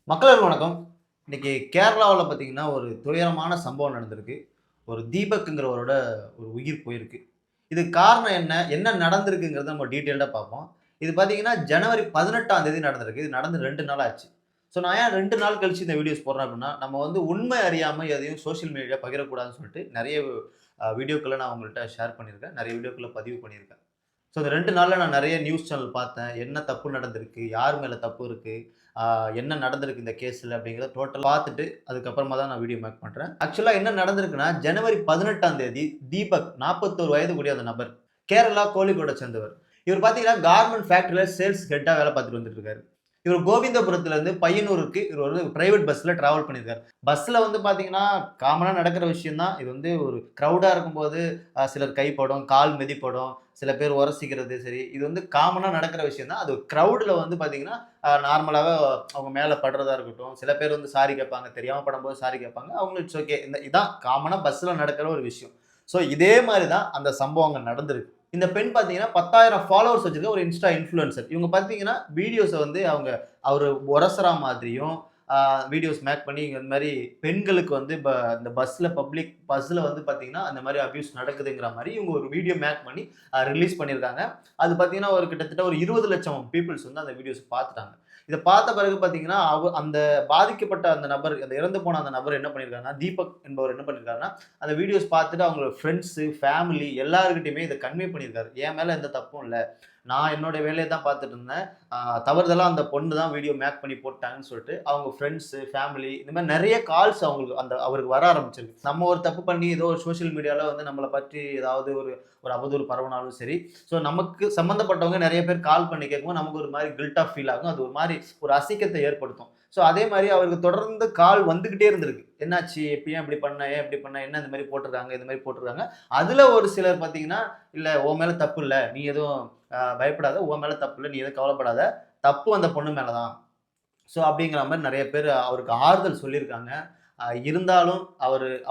மக்களுக்கு வணக்கம். இன்னைக்கு கேரளாவுல பார்த்தீங்கன்னா, ஒரு துயரமான சம்பவம் நடந்திருக்கு. ஒரு தீபக்ங்கிறவரோட ஒரு உயிர் போயிருக்கு. இதுக்கு காரணம் என்ன? என்ன நடந்திருக்குங்கிறத நம்ம டீட்டெயில்டா பார்ப்போம். இது பார்த்தீங்கன்னா, ஜனவரி 18ஆம் தேதி நடந்திருக்கு. இது நடந்து 2 நாள் ஆச்சு. ஸோ நான் ஏன் 2 நாள் கழிச்சு இந்த வீடியோஸ் போடுறேன் அப்டின்னா, நம்ம வந்து உண்மை அறியாம எதையும் சோசியல் மீடியால பகிரக்கூடாதுன்னு சொல்லிட்டு நெறைய வீடியோக்கள நான் உங்கள்ட்ட ஷேர் பண்ணியிருக்கேன். நெறைய வீடியோக்கள பதிவு பண்ணியிருக்கேன். ஸோ இந்த 2 நாள்ல நான் நெறைய நியூஸ் சேனல் பார்த்தேன். என்ன தப்பு நடந்திருக்கு? யார் மேல தப்பு இருக்கு? ஆ என்ன நடந்திருக்கு இந்த கேஸ்ல அப்படிங்கிறத டோட்டலா பார்த்துட்டு, அதுக்கப்புறமா தான் நான் வீடியோ மேக் பண்றேன். ஆக்சுவலா என்ன நடந்திருக்குன்னா, ஜனவரி 18ஆம் தேதி தீபக் 41 வயது கூடிய அந்த நபர். கேரளா கோழிக்கோட சேர்ந்தவர். இவர் பார்த்தீங்கன்னா, கார்மெண்ட் ஃபேக்டரில சேல்ஸ் ஹெட்டா வேலை பார்த்துட்டு வந்துட்டு இருக்காரு. இவர் கோவிந்தபுரத்திலிருந்து பையனூருக்கு இவர் ஒரு பிரைவேட் பஸ்ல டிராவல் பண்ணியிருக்காரு. பஸ்ல வந்து பார்த்தீங்கன்னா, காமனா நடக்கிற விஷயம் தான். இது வந்து ஒரு கிரவுடா இருக்கும்போது சிலர் கைப்படும், கால் மிதிப்படும், சில பேர் உரசிக்கிறது சரி, இது வந்து காமனா நடக்கிற விஷயம் தான். அது கிரவுட்ல வந்து பார்த்தீங்கன்னா, நார்மலாவே அவங்க மேல படுறதா இருக்கட்டும், சில பேர் வந்து சாரி கேட்பாங்க. தெரியாம படும்போது சாரி கேட்பாங்க. அவங்களுக்கு இட்ஸ் ஓகே. இதான் காமனா பஸ்ல நடக்கிற ஒரு விஷயம். ஸோ இதே மாரி தான் அந்த சம்பவம் அங்க நடந்திருக்கு. இந்த பெண் பார்த்தீங்கன்னா 10,000 ஃபாலோவர்ஸ் வச்சிருக்க ஒரு இன்ஸ்டா இன்ஃப்ளூயன்சர். இவங்க பார்த்தீங்கன்னா, வீடியோஸ வந்து அவங்க அவரு உரசுறா மாதிரியும், ஆ வீடியோஸ் மேக் பண்ணி இந்த மாரி பெண்களுக்கு வந்து இந்த பப்ளிக் பஸ்ல வந்து பார்த்தீங்கன்னா, அந்த மாரி அபியூஸ் நடக்குதுங்கிற மாரி இவங்க ஒரு வீடியோ மேக் பண்ணி ரிலீஸ் பண்ணியிருக்காங்க. அது பார்த்தீங்கன்னா, ஒரு கிட்டத்தட்ட ஒரு 20,00,000 பீப்பிள்ஸ் வந்து அந்த வீடியோஸ் பார்த்துட்டாங்க. இத பார்த்த பிறகு பார்த்தீங்கன்னா, அந்த பாதிக்கப்பட்ட அந்த நபர், அந்த இறந்து போன அந்த நபர் என்ன பண்ணியிருக்காருன்னா, தீபக் என்பவர் என்ன பண்ணியிருக்காருன்னா, அந்த வீடியோஸ் பார்த்துட்டு அவங்க ஃபிரெண்ட்ஸ், ஃபேமிலி எல்லார்கிட்டயுமே இத கன்வே பண்ணியிருக்காரு. என் மேல எந்த தப்பும் இல்ல. நான் என்னோட வேலைய தான் பார்த்துட்டு இருந்தேன். தவறுதலா அந்த பொண்ணு தான் வீடியோ மேக் பண்ணி போட்டாங்கன்னு சொல்லிட்டு, அவங்க ஃபிரெண்ட்ஸ், ஃபேமிலி இந்த மாரி நெறைய கால்ஸ் அவங்களுக்கு அவருக்கு வர ஆரம்பிச்சிருக்கு. நம்ம ஒரு தப்பு பண்ணி ஏதோ ஒரு சோசியல் மீடியால வந்து நம்மள பற்றி ஏதாவது ஒரு ஒரு அவதூறு பரவுனாலும் சரி, ஸோ நமக்கு சம்மந்தப்பட்டவங்க நெறைய பேர் கால் பண்ணி கேட்கும்போது நமக்கு ஒரு மாரி கில்ட்டா ஃபீல் ஆகும். அது ஒரு மாரி ஒரு அசிங்கத்த ஏற்படுத்தும். ஸோ அதே மாரி அவருக்கு தொடர்ந்து கால் வந்துகிட்டே இருந்திருக்கு. என்னாச்சு? ஏன் இப்படி பண்ண? ஏன் இப்படி பண்ண? என்ன இந்த மாரி போட்டுருக்காங்க? இந்த மாரி போட்டுருக்காங்க. அதுல ஒரு சிலர் பார்த்தீங்கன்னா, இல்ல உன் மேல தப்பு இல்ல. நீ எதுவும் பயப்படாத. உன் மேல தப்பு இல்ல. நீ எதுவும் கவலைப்படாத. தப்பு அந்த பொண்ணு மேல தான். ஸோ அப்படிங்கிற மாரி நெறைய பேரு அவருக்கு ஆறுதல் சொல்லியிருக்காங்க. இருந்தாலும்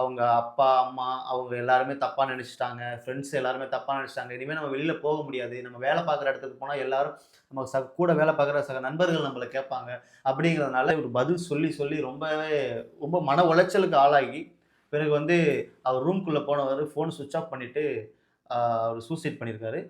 அவங்க அப்பா, அம்மா அவங்க எல்லாருமே தப்பா நெனச்சுட்டாங்க. ஃப்ரெண்ட்ஸ் எல்லாருமே தப்பா நெனச்சுட்டாங்க. இனிமே நம்ம வெளில போக முடியாது. நம்ம வேல பார்க்குற இடத்துக்கு போனா எல்லாரும் நம்ம கூட வேல பார்க்குற சக நண்பர்கள் நம்மள கேட்பாங்க. அப்படிங்கிறதுனால இவரு பதில் சொல்லி, சொல்லி ரொம்ப மன உளைச்சலுக்கு ஆளாகி, பிறகு வந்து அவர் ரூம்குள்ள போனவரு ஃபோன் ஸ்விட்ச் ஆஃப் பண்ணிட்டு, அவரு சூசைட் பண்ணியிருக்காரு.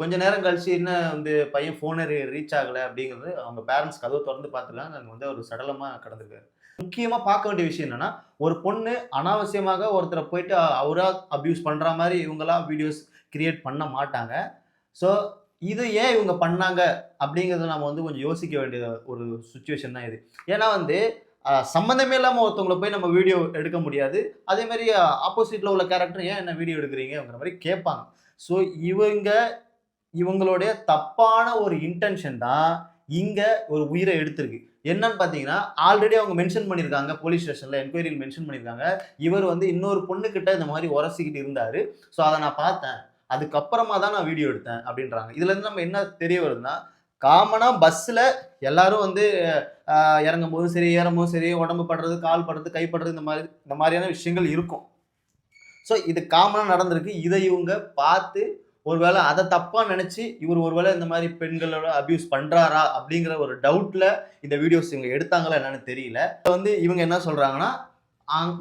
கொஞ்ச நேரம் கழிச்சு என்ன வந்து பையன் ஃபோனே ரீச் ஆகல அப்படிங்கிறது அவங்க பேரன்ட்ஸ் கதவ தொறந்து பார்த்துருக்காங்க. அங்க வந்து அவரு சடலமா கிடந்திருக்காரு. முக்கியமா பார்க்க வேண்டிய விஷயம் என்னன்னா, ஒரு பொண்ணு அனாவசியமாக ஒருத்தர போயிட்டு அவரா அபியூஸ் பண்ற மாரி இவங்களா வீடியோஸ் கிரியேட் பண்ண மாட்டாங்க. ஸோ இது ஏன் இவங்க பண்ணாங்க அப்படிங்கிறத நம்ம வந்து கொஞ்சம் யோசிக்க வேண்டிய ஒரு சிச்சுவேஷன் தான் இது. ஏன்னா வந்து சம்மந்தமே இல்லாம ஒருத்தவங்கள போய் நம்ம வீடியோ எடுக்க முடியாது. அதே மாரி ஆப்போசிட்ல உள்ள கேரக்டர் ஏன் என்ன வீடியோ எடுக்குறீங்கங்கிற மாரி கேட்பாங்க. ஸோ இவங்க இவங்களுடைய தப்பான ஒரு இன்டென்ஷன் தான் இங்க ஒரு உயிர எடுத்திருக்கு. என்னன்னு பார்த்தீங்கன்னா, ஆல்ரெடி அவங்க மென்ஷன் பண்ணியிருக்காங்க. போலீஸ் ஸ்டேஷன்ல என்குயரில மென்ஷன் பண்ணியிருக்காங்க. இவர் வந்து இன்னொரு பொண்ணுகிட்ட இந்த மாரி உரசிக்கிட்டு இருந்தாரு. ஸோ அத நான் பார்த்தேன். அதுக்கப்புறமா தான் நான் வீடியோ எடுத்தேன் அப்டின்றாங்க. இதுலருந்து நம்ம என்ன தெரிய வருதுன்னா, காமனா பஸ்ல எல்லாரும் வந்து அ இறங்கும்போதும் சரி, ஏறும்போதும் சரி, உடம்பு படுறது, கால் படுறது, கை படுறது இந்த மாரியான விஷயங்கள் இருக்கும். ஸோ இது காமனா நடந்திருக்கு. இத இவங்க பார்த்து ஒருவேள அத தப்பா நெனச்சு, இவரு ஒருவேள இந்த மாரி பெண்களோட அபியூஸ் பண்றாரா? அப்படிங்கிற ஒரு டவுட்ல இந்த வீடியோஸ் இவங்க எடுத்தாங்களா என்னன்னு தெரியல. இப்ப வந்து இவங்க என்ன சொல்றாங்கன்னா,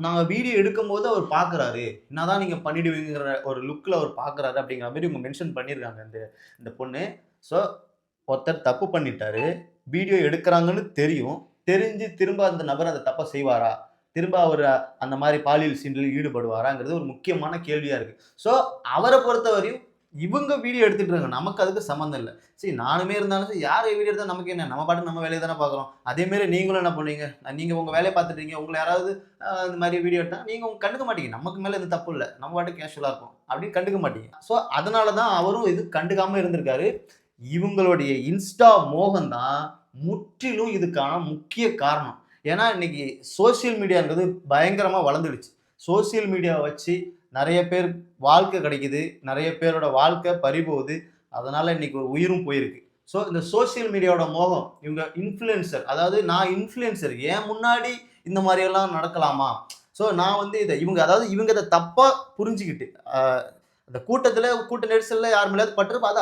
நாங்க வீடியோ எடுக்கும்போது அவர் பார்க்குறாரு. என்னதான் நீங்க பண்ணிடுவீங்கங்கிற ஒரு லுக்ல அவர் பார்க்குறாரு அப்படிங்கிற மாரி இவங்க மென்ஷன் பண்ணியிருக்காங்க இந்த இந்த பொண்ணு. ஸோ ஒருத்தர் தப்பு பண்ணிட்டாரு. வீடியோ எடுக்குறாங்கன்னு தெரியும். தெரிஞ்சு திரும்ப அந்த நபர் அந்த தப்ப செய்வாரா? திரும்ப அவரு அந்த மாரி பாலியல் சீண்டலில் ஈடுபடுவாராங்கிறது ஒரு முக்கியமான கேள்வியா இருக்கு. ஸோ அவர பொறுத்தவரையும் இவங்க வீடியோ எடுத்துட்டு இருக்காங்க. நமக்கு அதுக்கு சம்மந்தம் இல்ல. சரி நானுமே இருந்தாலும் சரி யார் வீடியோ எடுத்தா நமக்கு என்ன? நம்ம பாட்டுக்கு நம்ம வேலைய தானே பார்க்குறோம். அதே மாரி நீங்களும் என்ன பண்ணுவீங்க? நீங்க உங்க வேலைய பார்த்துட்டு இருக்கீங்க. உங்கள யாராவது இந்த மாரி வீடியோ எடுத்தா நீங்க கண்டுக்க மாட்டீங்க. நமக்கு மேல எந்த தப்பும் இல்ல. நம்ம பாட்டுக்கு கேஷுவலா இருப்போம். அப்படின்னு கண்டுக்க மாட்டீங்க. ஸோ அதனால தான் அவரும் இது கண்டுக்காம இருந்திருக்காரு. இவங்களுடைய இன்ஸ்டா மோகம் தான் முற்றிலும் இதுக்கான முக்கிய காரணம். ஏன்னா, இன்னைக்கு சோசியல் மீடியான்றது பயங்கரமா வளர்ந்துடுச்சு. சோசியல் மீடியாவ வச்சு நெறைய பேர் வாழ்க்கை கிடைக்குது. நெறைய பேரோட வாழ்க்கை பறிபோகுது. அதனால இன்னைக்கு ஒரு உயிரும் போயிருக்கு. ஸோ இந்த சோசியல் மீடியாவோட மோகம், இவங்க இன்ஃப்ளூயன்சர் அதாவது நான் இன்ஃப்ளூயன்சர் என் முன்னாடி இந்த மாரியெல்லாம் நடக்கலாமா? ஸோ நான் வந்து இவங்க இத தப்பா புரிஞ்சுகிட்டு, அந்த கூட்ட நெரிசல்ல யார் மேலேயாவது பட்டிருப்பா, அது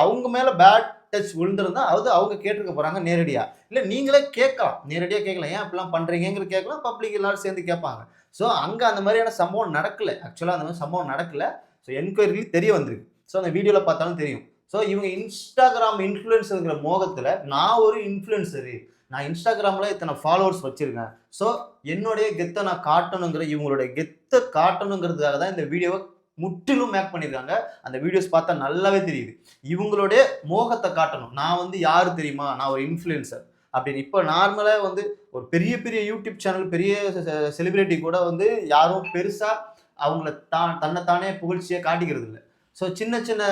அவங்க மேல பேட் டச் விழுந்திருந்தா அது அவங்க கேட்டிருக்க போறாங்க நேரடியா. இல்ல நீங்களே கேட்கலாம். நேரடியா கேட்கலாம். ஏன் இப்படிலாம் பண்றீங்கங்கிறது கேட்கலாம். பப்ளிக் எல்லாரும் சேர்ந்து கேட்பாங்க. ஸோ அங்க அந்த மாதிரியான சம்பவம் நடக்கல. ஆக்சுவலா அந்த மாதிரி சம்பவம் நடக்கல. ஸோ என்கொயரில தெரிய வந்திருக்கு. ஸோ அந்த வீடியோல பார்த்தாலும் தெரியும். ஸோ இவங்க Instagram இன்ஃப்ளூயன்சர்ங்கிற மோகத்துல நான் ஒரு இன்ஃப்ளூயன்சரு. நான் Instagramல இத்தனை ஃபாலோவர்ஸ் வச்சிருக்கேன். ஸோ என்னுடைய கெத்த நான் காட்டணுங்கிற இவங்களுடைய கெத்த காட்டணுங்கிறதுக்காக தான் இந்த வீடியோவ முற்றிலும் மேக் பண்ணியிருக்காங்க. அந்த வீடியோஸ் பார்த்தா நல்லாவே தெரியுது. இவங்களுடைய மோகத்த காட்டணும். நான் வந்து யாரு தெரியுமா? நான் ஒரு இன்ஃப்ளூயன்சர் அப்படின்னு. இப்ப நார்மலா வந்து ஒரு பெரிய பெரிய யூடியூப் சேனல், பெரிய செலிபிரிட்டி கூட வந்து யாரும் பெருசா அவங்கள தன்னைத்தானே புகழ்ச்சியா காட்டிக்கிறது இல்ல. ஸோ சின்ன சின்ன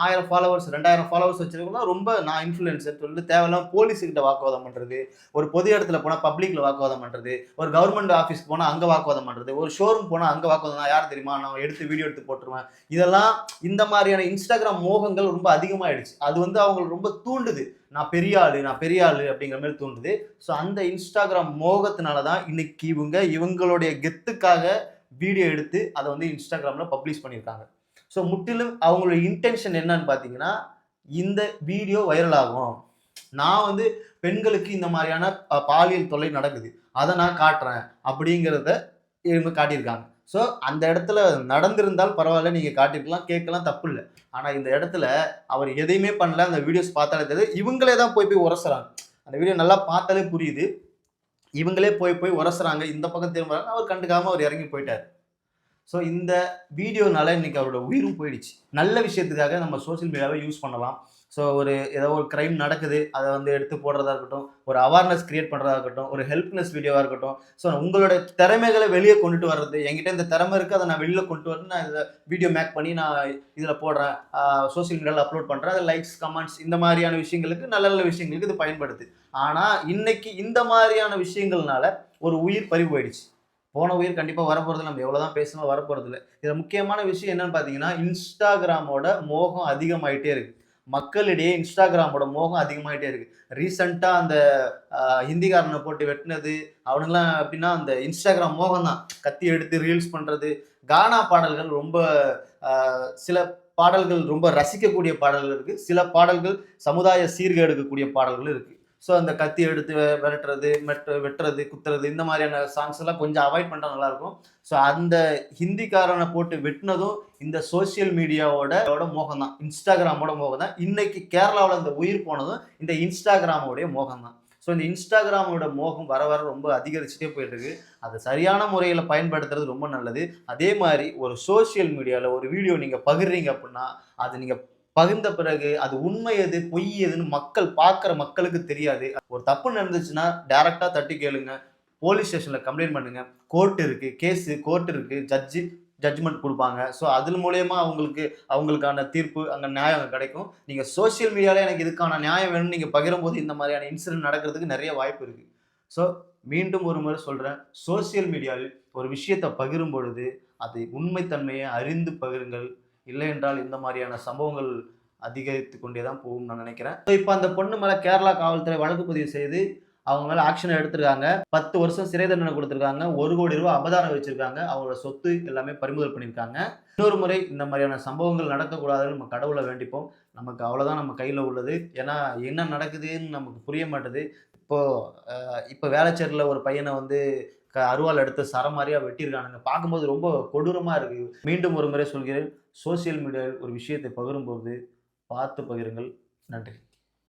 1000 ஃபாலோவர்ஸ் 2000 ஃபாலோவர்ஸ் வச்சிருக்கவங்கலாம் ரொம்ப நான் இன்ஃப்ளூயன்சர் சொல்லிட்டு தேவையில்லாம போலீஸ்கிட்ட வாக்குவாதம் பண்றது, ஒரு பொது இடத்துல போனா பப்ளிக்ல வாக்குவாதம் பண்றது, ஒரு கவர்மெண்ட் ஆஃபீஸ்க்கு போனா அங்க வாக்குவாதம் பண்றது, ஒரு ஷோரூம் போனா அங்க வாக்குவாதம். நான் யார் தெரியுமா? நான் எடுத்து வீடியோ எடுத்து போட்டுருவேன். இதெல்லாம் இந்த மாதிரியான Instagram மோகங்கள் ரொம்ப அதிகமாயிடுச்சு. அது வந்து அவங்கள ரொம்ப தூண்டுது. நான் பெரிய ஆளு, நான் பெரிய ஆளு அப்படிங்கிற மாதிரி தூண்டுது. ஸோ அந்த Instagram மோகத்தினால தான் இன்னைக்கு இவங்களுடைய கெத்துக்காக வீடியோ எடுத்து அதை வந்து Instagramல பப்ளிஷ் பண்ணியிருக்காங்க. ஸோ முற்றிலும் அவங்களுடைய இன்டென்ஷன் என்னன்னு பார்த்தீங்கன்னா, இந்த வீடியோ வைரல் ஆகும். நான் வந்து பெண்களுக்கு இந்த மாதிரியான பாலியல் தொல்லை நடக்குது. அதை நான் காட்டுறேன் அப்படிங்கிறத இவங்க காட்டியிருக்காங்க. ஸோ அந்த இடத்துல நடந்திருந்தால் பரவாயில்ல, நீங்க காட்டியிருக்கலாம், கேட்கலாம், தப்பு இல்ல. ஆனா இந்த இடத்துல அவர் எதையுமே பண்ணல. அந்த வீடியோஸ் பார்த்தாலே தெரியுது. இவங்களே தான் போய் போய் உரசுறாங்க. அந்த வீடியோ நல்லா பார்த்தாலே புரியுது. இவங்களே போய் போய் உரசுறாங்க. இந்த பக்கம் திரும்புறாங்க. அவர் கண்டுக்காம அவர் இறங்கி போயிட்டாரு. ஸோ இந்த வீடியோனால இன்னைக்கு அவரோட உயிரும் போயிடுச்சு. நல்ல விஷயத்துக்காக நம்ம சோசியல் மீடியாவை யூஸ் பண்ணலாம். ஸோ ஏதோ ஒரு கிரைம் நடக்குது, அதை வந்து எடுத்து போடுறதா இருக்கட்டும், ஒரு அவேர்னஸ் கிரியேட் பண்ணுறதா இருக்கட்டும், ஒரு ஹெல்ப்னஸ் வீடியோவாக இருக்கட்டும். ஸோ உங்களோட திறமைகளை வெளியே கொண்டுட்டு வர்றது, என்கிட்ட இந்த திறமை இருக்குது, அதை நான் வெளியில் கொண்டு வந்து நான் இதை வீடியோ மேக் பண்ணி நான் இதில் போடுறேன், சோசியல் மீடியாவில் அப்லோட் பண்ணுறேன். அது லைக்ஸ், கமெண்ட்ஸ் இந்த மாதிரியான விஷயங்களுக்கு, நல்ல நல்ல விஷயங்களுக்கு இது பயன்படுது. ஆனால் இன்னைக்கு இந்த மாதிரியான விஷயங்கள்னால ஒரு உயிர் பறி போயிடுச்சு. போன உயிர் கண்டிப்பா வரப்போறது, நம்ம எவ்வளவுதான் பேசினாலும் வரப்போறது இல்ல. இதுல முக்கியமான விஷயம் என்னன்னு பாத்தீங்கன்னா, இன்ஸ்டாகிராமோட மோகம் அதிகமாயிட்டே இருக்கு. மக்களிடையே இன்ஸ்டாகிராமோட மோகம் அதிகமாயிட்டே இருக்கு. ரீசெண்டா அந்த ஹிந்திக்காரனை போட்டு வெட்டினது, அவனுங்கெல்லாம் எப்படின்னா அந்த இன்ஸ்டாகிராம் மோகம் தான். கத்தி எடுத்து ரீல்ஸ் பண்றது, கானா பாடல்கள் ரொம்ப சில பாடல்கள் ரொம்ப ரசிக்கக்கூடிய பாடல்கள் இருக்கு. சில பாடல்கள் சமுதாய சீர்கேடுக்கக்கூடிய பாடல்கள் இருக்கு. ஸோ அந்த கத்தி எடுத்து விரட்டுறது, வெட்டுறது, குத்துறது இந்த மாதிரியான சாங்ஸ் எல்லாம் கொஞ்சம் அவாய்ட் பண்ணா நல்லா இருக்கும். ஸோ அந்த ஹிந்திக்காரனை போட்டு வெட்டினதும் இந்த சோசியல் மீடியாவோட மோகம் தான். இன்ஸ்டாகிராமோட மோகம் தான். இன்னைக்கு கேரளாவில் இந்த உயிர் போனதும் இந்த இன்ஸ்டாகிராமோடைய மோகம் தான். ஸோ இந்த இன்ஸ்டாகிராமோட மோகம் வர வர ரொம்ப அதிகரிச்சுட்டே போயிட்டு இருக்கு. அதை சரியான முறையில் பயன்படுத்துறது ரொம்ப நல்லது. அதே மாதிரி ஒரு சோசியல் மீடியாவில் ஒரு வீடியோ நீங்கள் பகிர்றீங்க அப்படின்னா, அது நீங்கள் பகிர்ந்த பிறகு அது உண்மை எது பொய் எதுன்னு பார்க்குற மக்களுக்கு தெரியாது. ஒரு தப்பு நடந்துச்சுன்னா டைரக்டா தட்டி கேளுங்க. போலீஸ் ஸ்டேஷன்ல கம்ப்ளைண்ட் பண்ணுங்க. கோர்ட் இருக்கு, கோர்ட் இருக்கு, ஜட்ஜ்மெண்ட் கொடுப்பாங்க. ஸோ அது மூலயமா அவங்களுக்கான தீர்ப்பு அங்கே நியாயம் அங்கே கிடைக்கும். நீங்க சோசியல் மீடியால எனக்கு இதுக்கான நியாயம் வேணும்னு நீங்க பகிரும்போது இந்த மாதிரியான இன்சிடென்ட் நடக்கிறதுக்கு நிறைய வாய்ப்பு இருக்கு. ஸோ மீண்டும் ஒரு முறை சொல்றேன், சோசியல் மீடியாவில் ஒரு விஷயத்தை பகிரும் பொழுது அது உண்மைத்தன்மையை அறிந்து பகிருங்கள். இல்லை என்றால் இந்த மாதிரியான சம்பவங்கள் அதிகரித்து கொண்டே தான் போகும்னு நான் நினைக்கிறேன். இப்போ அந்த பொண்ணு மேல கேரளா காவல்துறை வழக்கு பதிவு செய்து அவங்க மேல ஆக்ஷன் எடுத்திருக்காங்க. 10 வருஷம் சிறை தண்டனை கொடுத்திருக்காங்க. 1 கோடி ரூபாய் அபதாரம் வச்சிருக்காங்க. அவங்களோட சொத்து எல்லாமே பறிமுதல் பண்ணியிருக்காங்க. இன்னொரு முறை இந்த மாதிரியான சம்பவங்கள் நடக்கக்கூடாதுன்னு நம்ம கடவுளை வேண்டிப்போம். நமக்கு அவ்வளவுதான் நம்ம கையில உள்ளது. ஏன்னா என்ன நடக்குதுன்னு நமக்கு புரிய மாட்டேது. இப்போ இப்போ வேளச்சேரியில ஒரு பையனை வந்து அருவாள் எடுத்து சரமாரியா வெட்டியிருக்கானுங்க. பார்க்கும்போது ரொம்ப கொடூரமா இருக்கு. மீண்டும் ஒரு முறை சொல்கிறேன், சோசியல் மீடியாவில் ஒரு விஷயத்தை பகிரும்போது பார்த்து பகிருங்கள். நன்றி.